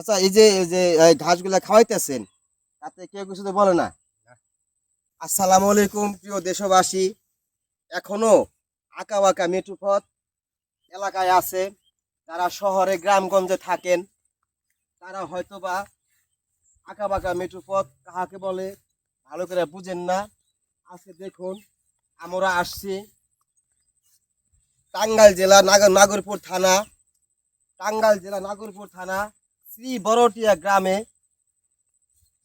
আচ্ছা, এই ঘাসগুলা খাওয়াইতেছেন, তাতে কেউ কিছু তো বলে না? আসসালামু আলাইকুম প্রিয় দেশবাসী। এখনো আঁকা বাঁকা মেঠোপথ এলাকায় আছে, যারা শহরে গ্রামগঞ্জে থাকেন তারা হয়তোবা আঁকা বাঁকা মেঠোপথ কাহাকে বলে ভালো করে বুঝেন না। আজকে দেখুন, আমরা আসছি টাঙ্গাইল জেলা নাগরপুর থানা শ্রী বড়টিয়া গ্রামে।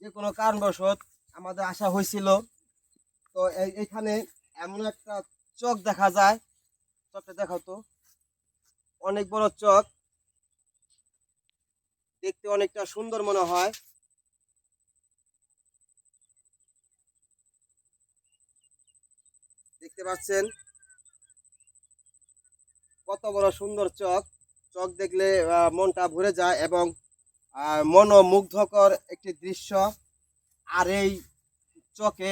যে কোনো কারণবশত আমাদের আসা হয়েছিল। তো এইখানে এমন একটা চক দেখা যায়। চকটা দেখাও তো, অনেক বড় চক, দেখতে অনেকটা সুন্দর মনে হয়। দেখতে পাচ্ছেন কত বড় সুন্দর চক। চক দেখলে মনটা ভরে যায় এবং মনোমুগ্ধকর একটি দৃশ্য। আর এই চকে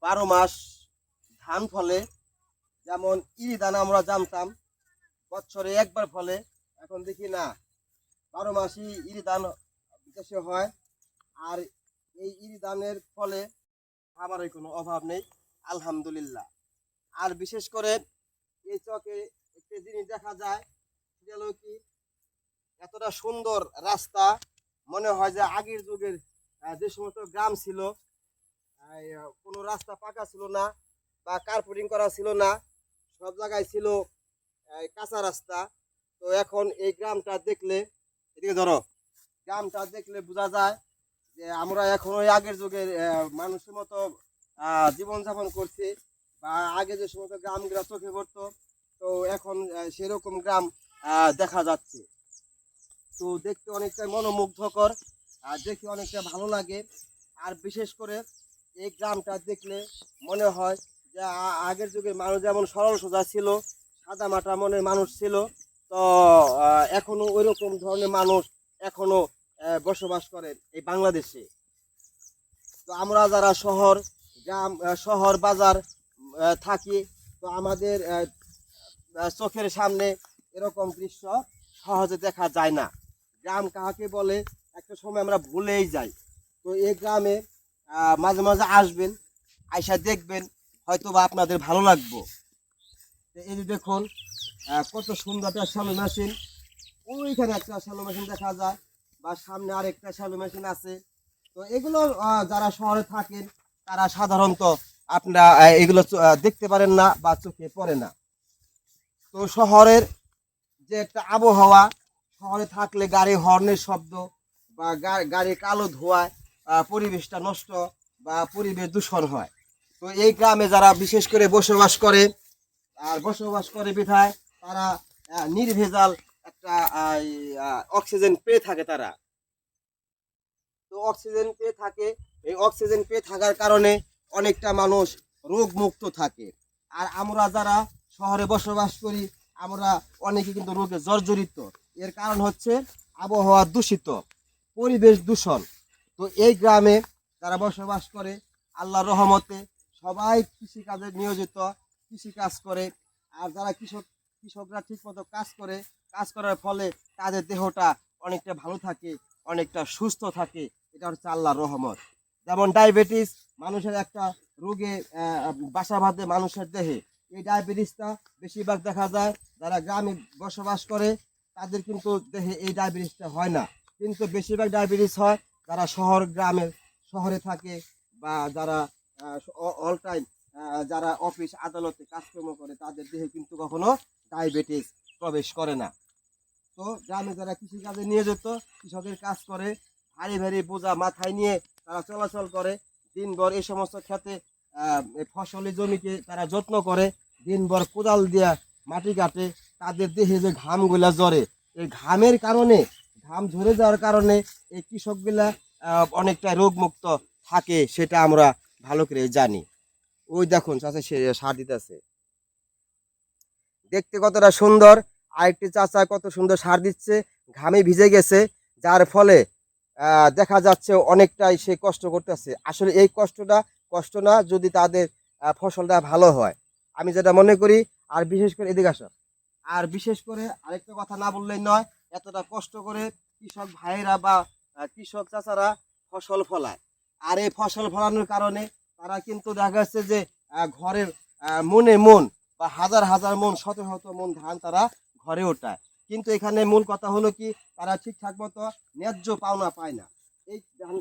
12 মাস ধান ফলে। যেমন ইরি ধান আমরা জানতাম বছরে একবার ফলে, এখন দেখি না, 12 মাসই ইরি ধান বিকাশে হয়। আর এই ইরি ধানের ফলে আমারই কোনো অভাব নেই, আলহামদুলিল্লাহ। আর বিশেষ করে এই চকে একটি জিনিস দেখা যায়, সেটা হলো কি, এতটা সুন্দর রাস্তা। মনে হয় যে আগের যুগের যে সমস্ত গ্রাম ছিল, কোনো রাস্তা পাকা ছিল না বা কার্পেটিং করা ছিল না, সব জায়গায় ছিল কাঁচা রাস্তা। তো এখন এই গ্রামটা দেখলে, এদিকে ধরো, গ্রামটা দেখলে বোঝা যায় যে আমরা এখন ওই আগের যুগের মানুষের মতো জীবনযাপন করছি, বা আগে যে সমস্ত গ্রামগুলো চোখে পড়তো, তো এখন সেরকম গ্রাম দেখা যাচ্ছে। তো দেখতে অনেকটা মনোমুগ্ধকর, আর দেখতে অনেকটা ভালো লাগে। আর বিশেষ করে এই গ্রামটা দেখলে মনে হয় যে আগের যুগের মানুষ যেমন সরল সোজা ছিল, সাদা মাটা মনের মানুষ ছিল, তো এখনো ওই রকম ধরনের মানুষ এখনো বসবাস করেন এই বাংলাদেশে। তো আমরা যারা শহর বাজার থাকি, তো আমাদের চোখের সামনে এরকম দৃশ্য সহজে দেখা যায় না। গ্রাম কাহাকে বলে একটা সময় আমরা ভুলেই যাই। তো এই গ্রামে মাঝে মাঝে আসবেন, আইসা দেখবেন, হয়তো বা আপনাদের ভালো লাগবে। এই যে দেখুন, কত সুন্দর একটা শ্যালো মেশিন। ওইখানে একটা শ্যালো মেশিন দেখা যায়, বা সামনে আরেকটা শ্যালো মেশিন আছে। তো এগুলো যারা শহরে থাকেন তারা সাধারণত আপনারা এগুলো দেখতে পারেন না বা চোখে পড়ে না। তো শহরের যে একটা আবহাওয়া, শহরে থাকলে গাড়ি হর্নের শব্দ বা গাড়ি কালো ধোঁয়ায় পরিবেশটা নষ্ট বা পরিবেশ দূষণ হয়। তো এই গ্রামে যারা বিশেষ করে বসবাস করে বিধায় তারা নির্ভেজাল একটা অক্সিজেন পেয়ে থাকে তারা। তো অক্সিজেন পেয়ে থাকে, এই অক্সিজেন পেয়ে থাকার কারণে অনেকটা মানুষ রোগ মুক্ত থাকে। আর আমরা যারা শহরে বসবাস করি, আমরা অনেকে কিন্তু রোগে জর্জরিত। এর কারণ হচ্ছে আবহাওয়া দূষিত, পরিবেশ দূষণ। তো এই গ্রামে যারা বসবাস করে, আল্লাহর রহমতে সবাই কৃষিকাজে নিয়োজিত, কৃষিকাজ করে। আর যারা কৃষকরা ঠিকমতো কাজ করার ফলে তাদের দেহটা অনেকটা ভালো থাকে, অনেকটা সুস্থ থাকে। এটা হচ্ছে আল্লাহর রহমত। যেমন ডায়াবেটিস মানুষের একটা রোগে বাসা বাঁধে মানুষের দেহে। এই ডায়াবেটিসটা বেশিরভাগ দেখা যায় যারা গ্রামে বসবাস করে, তাদের কিন্তু দেহে এই ডায়াবেটিসটা হয় না। কিন্তু বেশিরভাগ ডায়াবেটিস হয় যারা শহরে থাকে, বা যারা অল টাইম যারা অফিস আদালতে কাজকর্ম করে, তাদের দেহে কিন্তু কখনো ডায়াবেটিস প্রবেশ করে না। তো গ্রামে যারা কৃষিকাজে নিয়োজিত, কৃষকের কাজ করে, ভারী ভারী বোঝা মাথায় নিয়ে তারা চলাচল করে, দিনভর এই সমস্ত ক্ষেতে ফসলি জমিকে তারা যত্ন করে, দিনভর কোদাল দিয়া মাটি কাটে, তাদের দেহে যে ঘামগুলা ঝরে, এই ঘামের কারণে, ঘাম ঝরে যাওয়ার কারণে এই কৃষকগুলা অনেকটা রোগমুক্ত থাকে, সেটা আমরা ভালো করে জানি। ওই দেখুন চাষে সে সার দিতেছে, দেখতে কতটা সুন্দর। আরেকটি চাচা কত সুন্দর সার দিচ্ছে, ঘামে ভিজে গেছে, যার ফলে দেখা যাচ্ছে অনেকটাই সে কষ্ট করতেছে। আসলে এই কষ্ট না, যদি তাদের ফসলটা ভালো হয়, আমি যেটা মনে করি। আর বিশেষ করে এদিকে আসো, আর বিশেষ করে আরেকটা কথা না বললেই নয়, এতটা কষ্ট করে কৃষক ভাইয়েরা বা কৃষক চাচারা ফসল ফলায়। আর এই ফসল ফলানোর কারণে তারা কিন্তু দেখা যাচ্ছে যে ঘরের মনে মন বা হাজার হাজার মন শত শত মন ধান তারা ঘরে ওঠায়। কিন্তু এখানে মূল কথা হলো কি, তারা ঠিকঠাক মতো ন্যায্য পাওনা পায় না। এই ধান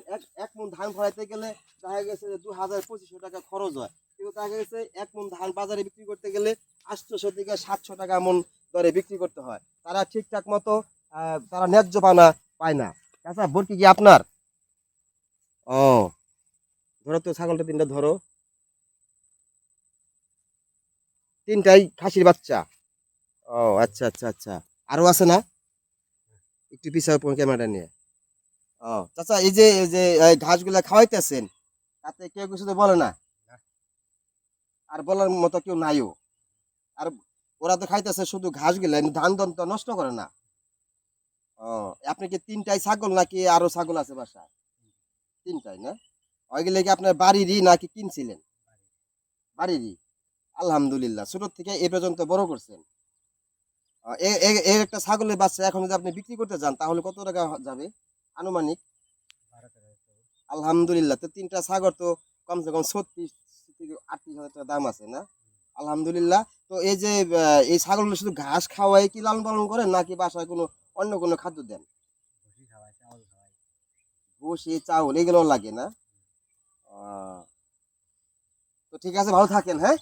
এক মন ধান ফলাইতে গেলে দেখা গেছে যে 2,000-2,500 টাকা খরচ হয়, কিন্তু দেখা গেছে এক মন ধান বাজারে বিক্রি করতে গেলে 800 থেকে 700 টাকা মন দরে বিক্রি করতে হয়। তারা ঠিকঠাক মতো তারা ন্যায্য পাওনা পায় না। আচ্ছা, বরকি কি আপনার? ও, ধরো তো ছাগলটা, তিনটা ধরো, তিনটাই খাসির বাচ্চা। ও আচ্ছা আচ্ছা আচ্ছা, আরো আছে না? একটু পিছাও ক্যামেরাটা নিয়ে। ও চাচা, এই যে এই ঘাসগুলা খাওয়াইতেছেন, তাতে কেউ কিছু তো বলে না? আর বলার মতো কেউ নাইও? আর ওরা তো খাইতেছে শুধু ঘাসগুলা, ধান ধান তো নষ্ট করে না। ও, আপনি কি তিনটাই ছাগল নাকি আরো ছাগল আছে বাসায়? তিনটাই না? ওইগুলো কি আপনার বাড়িরই নাকি কিনছিলেন? বাড়িরই। আলহামদুলিল্লাহ, ছোট থেকে এ পর্যন্ত বড় করছেন। এর একটা ছাগলের বাচ্চা এখন যদি আপনি বিক্রি করতে যান তাহলে কত টাকা যাবে আনুমানিক? আলহামদুলিল্লাহ, তো তিনটা ছাগল তো কমসে কম 36 থেকে 38 হাজার টাকা দাম আছে না? আলহামদুলিল্লাহ। তো এই যে এই ছাগলগুলো শুধু ঘাস খাওয়াই কি লালন পালন করেন, নাকি বাসায় কোনো অন্য কোনো খাদ্য দেন? ভুসি, চাউল এগুলো লাগে না? আহ, তো ঠিক আছে, ভালো থাকেন, হ্যাঁ।